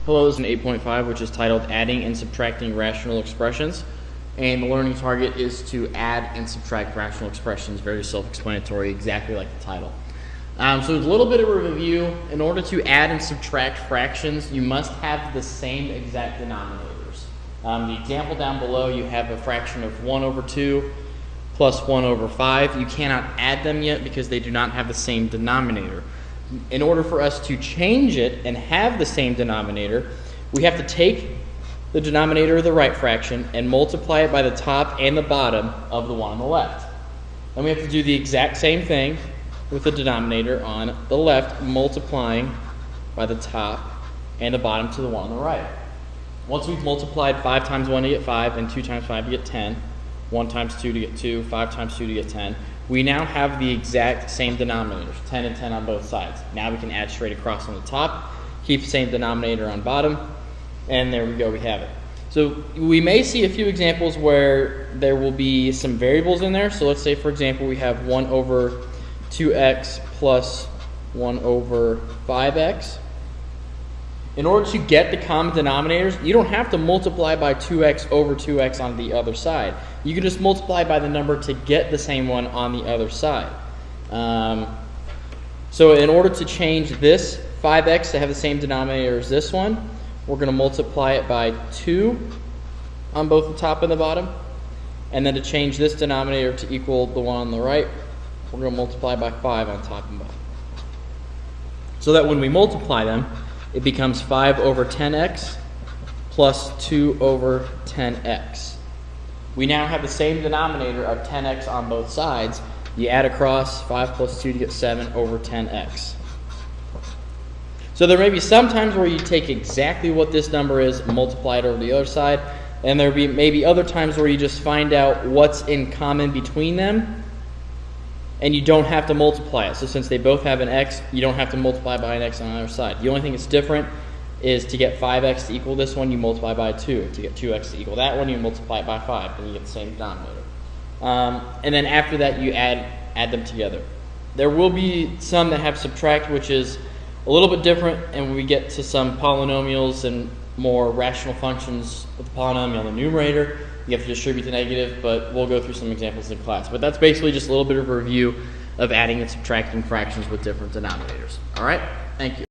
Hello, this is 8.5, which is titled Adding and Subtracting Rational Expressions. And the learning target is to add and subtract rational expressions, very self-explanatory, exactly like the title. So there's a little bit of a review. In order to add and subtract fractions, you must have the same exact denominators. The example down below, you have a fraction of 1 over 2 plus 1 over 5. You cannot add them yet because they do not have the same denominator. In order for us to change it and have the same denominator, we have to take the denominator of the right fraction and multiply it by the top and the bottom of the one on the left. And we have to do the exact same thing with the denominator on the left, multiplying by the top and the bottom to the one on the right. Once we've multiplied 5 times 1 to get 5 and 2 times 5 to get 10, 1 times 2 to get 2, 5 times 2 to get 10, we now have the exact same denominators, 10 and 10 on both sides. Now we can add straight across on the top, keep the same denominator on bottom, and there we go, we have it. So we may see a few examples where there will be some variables in there. So let's say, for example, we have 1 over 2x plus 1 over 5x. In order to get the common denominators, you don't have to multiply by 2x over 2x on the other side. You can just multiply by the number to get the same one on the other side. So in order to change this 5x to have the same denominator as this one, we're going to multiply it by 2 on both the top and the bottom. And then to change this denominator to equal the one on the right, we're going to multiply by 5 on top and bottom. So that when we multiply them, it becomes 5 over 10x plus 2 over 10x. We now have the same denominator of 10x on both sides. You add across 5 plus 2 to get 7 over 10x. So there may be some times where you take exactly what this number is and multiply it over the other side, and there may be other times where you just find out what's in common between them, and you don't have to multiply it. So since they both have an x, you don't have to multiply by an x on the other side. The only thing that's different is to get 5x to equal this one, you multiply by 2. To get 2x to equal that one, you multiply it by 5, and you get the same denominator. And then after that, you add them together. There will be some that have subtract, which is a little bit different, and when we get to some polynomials and more rational functions with the polynomial in the numerator, you have to distribute the negative, but we'll go through some examples in class. But that's basically just a little bit of a review of adding and subtracting fractions with different denominators. All right? Thank you.